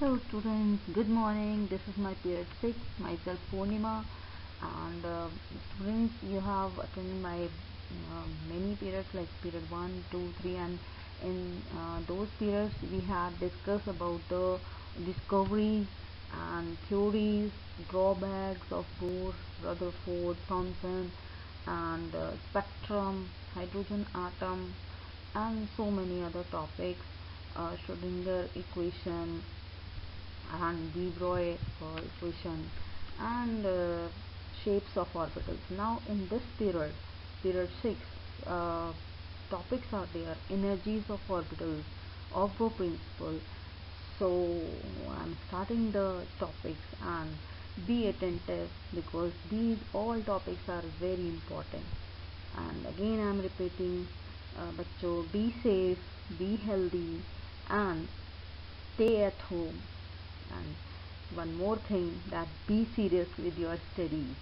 Hello students, good morning. This is my period 6, myself Purnima, and students, you have attended my many periods like period 1, 2, 3, and in those periods we have discussed about the discoveries and theories, drawbacks of Bohr, Rutherford, Thomson, and spectrum, hydrogen atom, and so many other topics, Schrodinger equation and de Broglie equation, and shapes of orbitals. Now in this period 6, topics are there: energies of orbitals, Auger principle. So I'm starting the topics, and be attentive because these all topics are very important. And again I'm repeating, बच्चों, be safe, be healthy, and stay at home. And one more thing, that be serious with your studies.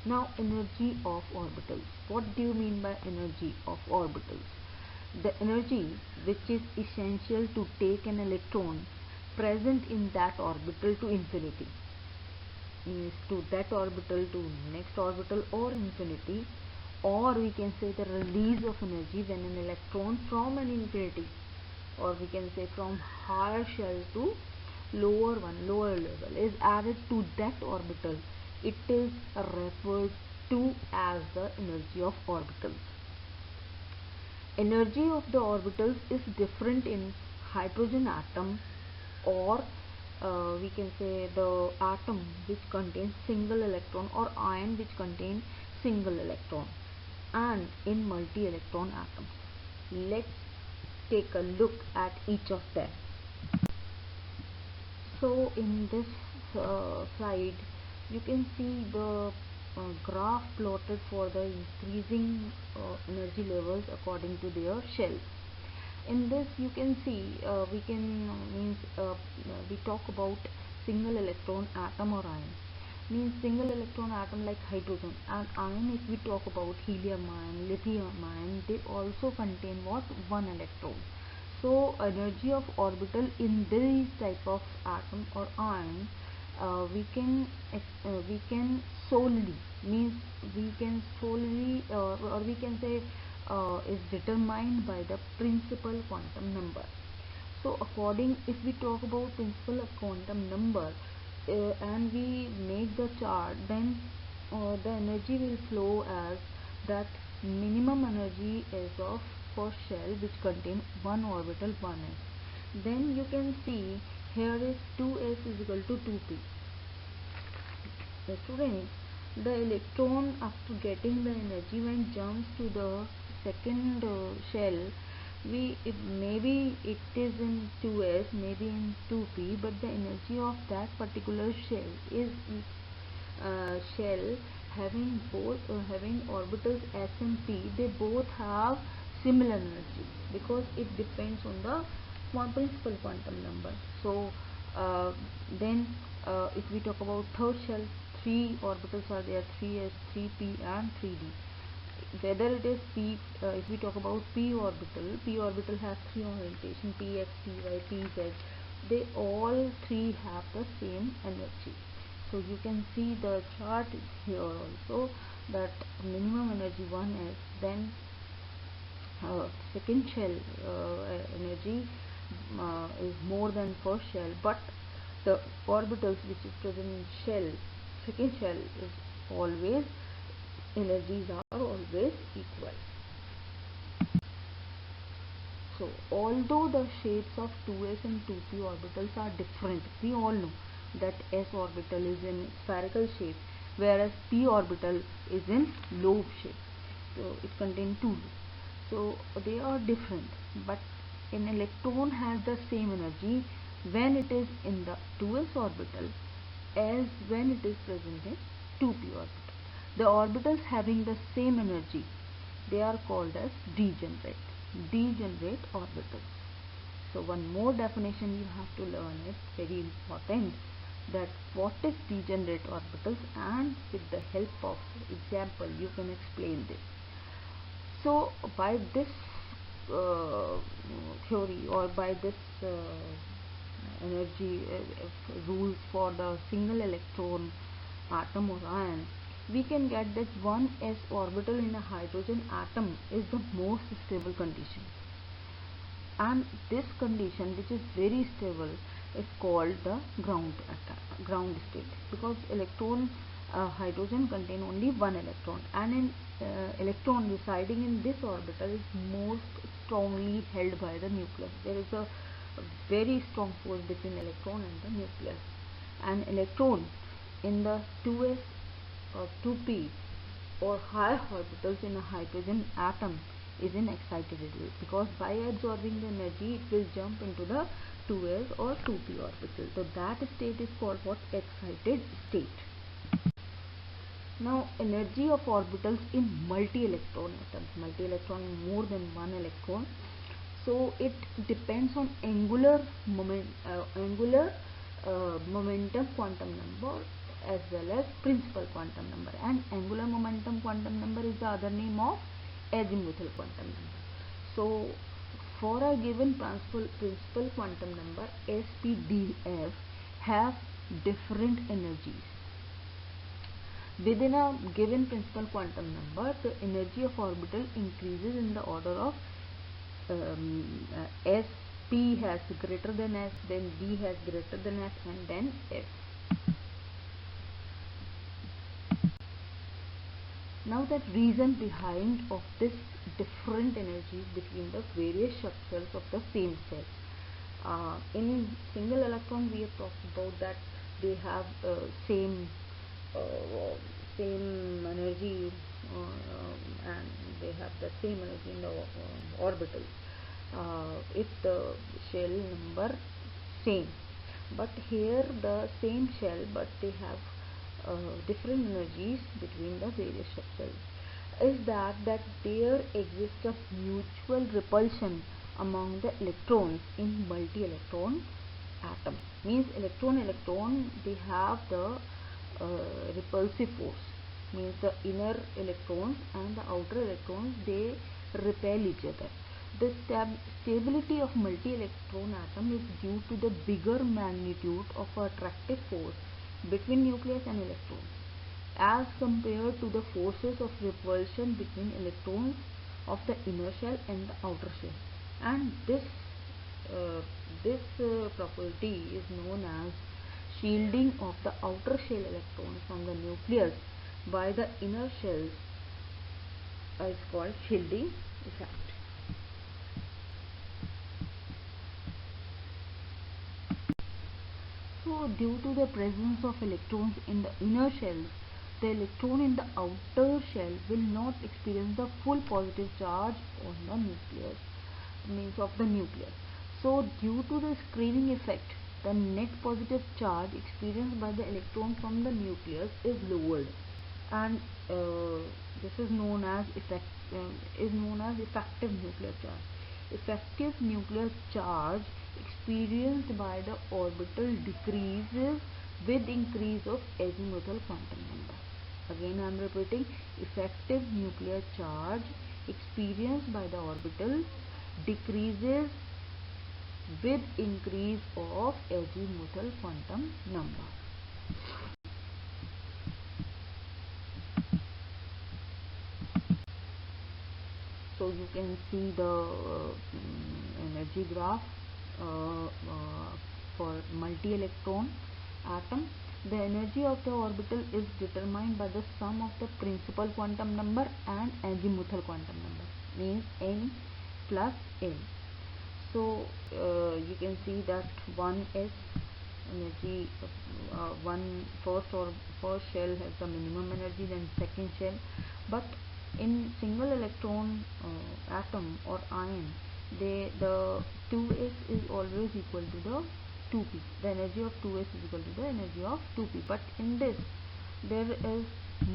Now, energy of orbitals. What do you mean by energy of orbitals? The energy which is essential to take an electron present in that orbital to infinity, means to that orbital to next orbital or infinity, or we can say the release of energy when an electron from an infinity, or we can say from higher shell to lower level, is added to that orbital. It is referred to as the energy of orbitals. Energy of the orbitals is different in hydrogen atom, or we can say the atom which contains single electron, or ion which contains single electron, and in multi-electron atoms. Let's take a look at each of them. So in this slide you can see the graph plotted for the increasing energy levels according to their shells. In this you can see we talk about single electron atom or ion. Means single electron atom like hydrogen, and ion, if we talk about helium ion, lithium ion, they also contain what? One electron. So energy of orbital in these type of atom or ion, we can solely, or we can say is determined by the principal quantum number. So if we talk about principal of quantum number, and we make the chart, then the energy will flow as that minimum energy is of first shell which contain one orbital 1s. Then you can see here is 2s is equal to 2p. Students, the electron after getting the energy, when jumps to the second shell, maybe it is in 2s, maybe in 2p, but the energy of that particular shell is shell having orbitals s and p. They both have similar energy because it depends on the principal quantum number. So then if we talk about third shell, 3 orbitals are there: 3s, 3p, and 3d. Whether it is p, if we talk about p orbital has 3 orientation: px, py, pz. They all 3 have the same energy. So you can see the chart is here also, that minimum energy 1s, then second shell energy is more than first shell, but the orbitals which is present in second shell is always, energies are always equal. So although the shapes of 2s and 2p orbitals are different, we all know that s orbital is in spherical shape, whereas p orbital is in lobe shape. So it contains 2 lobes. So they are different, but an electron has the same energy when it is in the 2s orbital as when it is present in 2p orbital. The orbitals having the same energy, they are called as degenerate orbitals. So one more definition you have to learn, is very important, that what is degenerate orbitals, and with the help of example you can explain this. So by this uh, theory, or by this energy rules for the single electron atom or ion, we can get that one s orbital in a hydrogen atom is the most stable condition, and this condition, which is very stable, is called the ground state, because hydrogen contain only one electron, and an electron residing in this orbital is most strongly held by the nucleus. There is a very strong force between electron and the nucleus. An electron in the 2s or 2p or higher orbitals in a hydrogen atom is in excited state, because by absorbing the energy it will jump into the 2s or 2p orbital. So that state is called what? Excited state. Now energy of orbitals in multi-electron atoms, multi-electron, more than one electron. So it depends on angular momentum quantum number as well as principal quantum number, and angular momentum quantum number is the other name of azimuthal quantum number. So for a given principal quantum number S, P, D, F have different energies. Within a given principal quantum number, the energy of orbital increases in the order of S, P has greater than S, then D has greater than S, and then F. Now that reason behind of this different energies between the various subcells of the same cell. In single electron we have talked about that they have same energy, and they have the same energy in the orbital if the shell number same. But here the same shell, but they have different energies between the various subcells. Is that there exists a mutual repulsion among the electrons in multi-electron atom. Means electron they have the repulsive force, means the inner electrons and the outer electrons, they repel each other. The stability of multi-electron atom is due to the bigger magnitude of attractive force between nucleus and electrons as compared to the forces of repulsion between electrons of the inner shell and the outer shell. And this property is known as shielding of the outer shell electrons from the nucleus by the inner shells is called shielding effect. So due to the presence of electrons in the inner shells, the electron in the outer shell will not experience the full positive charge on the nucleus, means of the nucleus. So due to the screening effect, the net positive charge experienced by the electron from the nucleus is lowered, and this is known as effective nuclear charge. Effective nuclear charge experienced by the orbital decreases with increase of azimuthal quantum number. Again I am repeating, effective nuclear charge experienced by the orbital decreases with increase of azimuthal quantum number. So you can see the energy graph for multi-electron atom. The energy of the orbital is determined by the sum of the principal quantum number and azimuthal quantum number, means n plus n. So you can see that one is energy, first shell has the minimum energy, then second shell. But in single electron atom or ion, the 2s is always equal to the 2p. The energy of 2s is equal to the energy of 2p. But in this, there is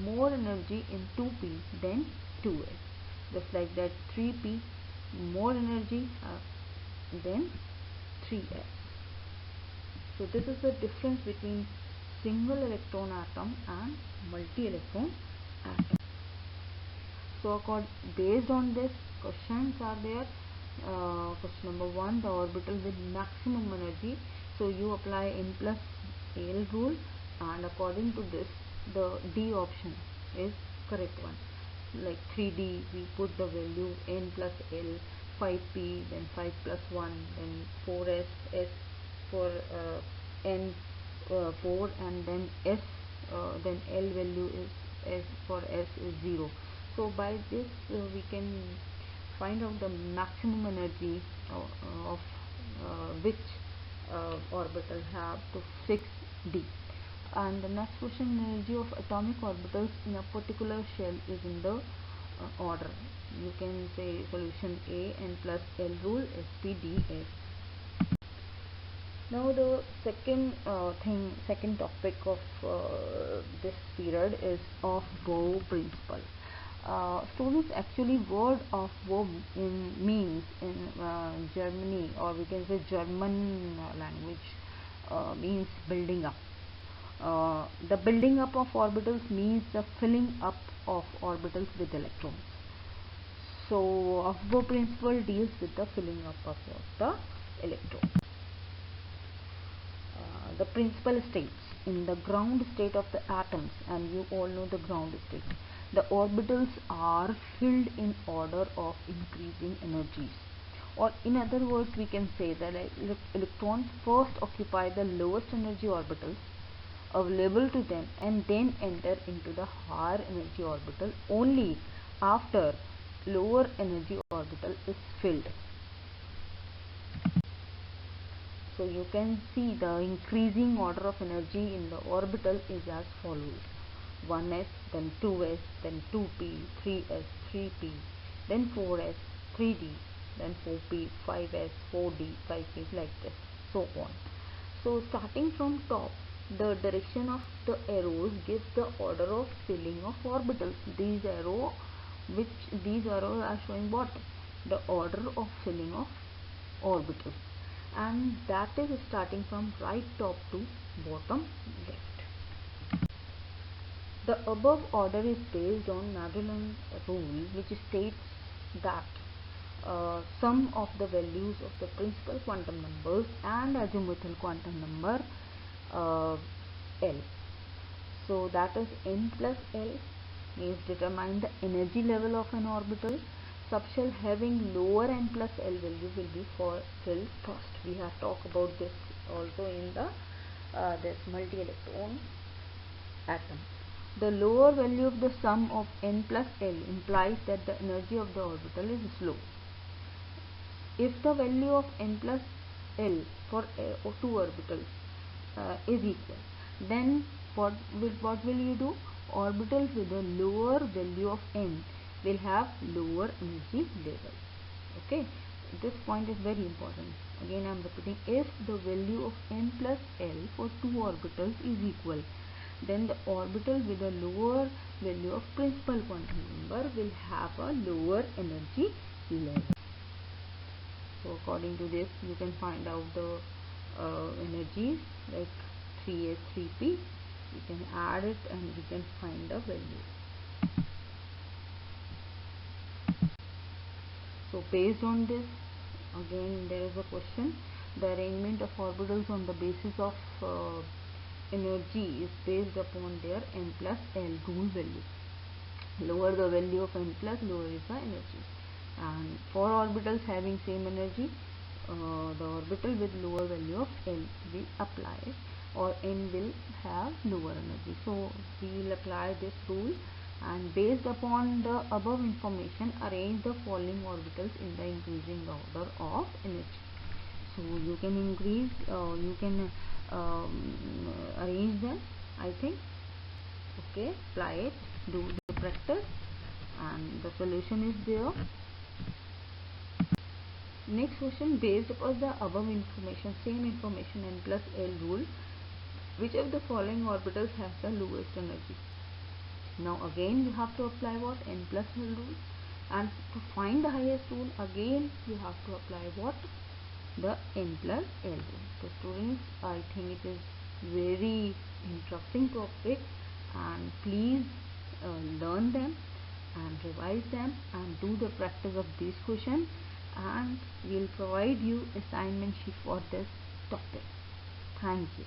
more energy in 2p than 2s. Just like that, 3p more energy than 3s. So this is the difference between single electron atom and multi-electron atom. So based on this, questions are there. Question number 1, the orbital with maximum energy. So you apply n plus L rule, and according to this, the D option is correct one. Like 3D, we put the value n plus L, 5p, then 5 plus 1, then 4s, s for n 4, and then s, then L value is s for s is 0. So by this we can find out the maximum energy of which orbital have to fix D. And the next question, energy of atomic orbitals in a particular shell is in the order. You can say solution A, n plus L rule, SPDS. Now the second topic of this period is of Bohr principle. Students, actually word of Bohr means in Germany, or we can say German language, means building up. The building up of orbitals means the filling up of orbitals with electrons. So of Bohr principle deals with the filling up of the electrons. The principle states, in the ground state of the atoms, and you all know the ground state, the orbitals are filled in order of increasing energies. Or in other words, we can say that electrons first occupy the lowest energy orbitals available to them, and then enter into the higher energy orbital only after lower energy orbital is filled. So you can see the increasing order of energy in the orbital is as follows: 1s, then 2s, then 2p, 3s, 3p, then 4s, 3d, then 4p, 5s, 4d, 5p, like this, so on. So starting from top, the direction of the arrows gives the order of filling of orbitals. These arrows are showing what? The order of filling of orbitals, and that is starting from right top to bottom left. The above order is based on Magellan rule, which states that sum of the values of the principal quantum numbers and azimuthal quantum number L. So that is n plus L, means determine the energy level of an orbital. Subshell having lower n plus L value will be filled first. We have talked about this also in the this multi-electron atom. The lower value of the sum of n plus L implies that the energy of the orbital is slow. If the value of n plus L for two orbitals is equal, then what will you do? Orbitals with a lower value of n will have lower energy level. Okay, this point is very important. Again I am repeating, if the value of n plus L for two orbitals is equal, then the orbital with a lower value of principal quantum number will have a lower energy level. So according to this, you can find out the energies like 3s, 3p. You can add it and you can find the value. So based on this, again there is a question. The arrangement of orbitals on the basis of energy is based upon their n plus L rule value. Lower the value of n plus, lower is the energy. And for orbitals having same energy, the orbital with lower value of L will apply, or n will have lower energy. So we will apply this rule, and based upon the above information, arrange the following orbitals in the increasing order of energy. So you can arrange them, I think. Okay, apply it, do the practice, and the solution is there. Next question, based upon the above information, same information, n plus L rule, which of the following orbitals has the lowest energy? Now again you have to apply what? N plus L rule, and to find the highest rule, again you have to apply what? The n plus L rule. So students, I think it is very interesting topic, and please learn them, and revise them and do the practice of these questions, and we'll provide you assignment sheet for this topic. Thank you.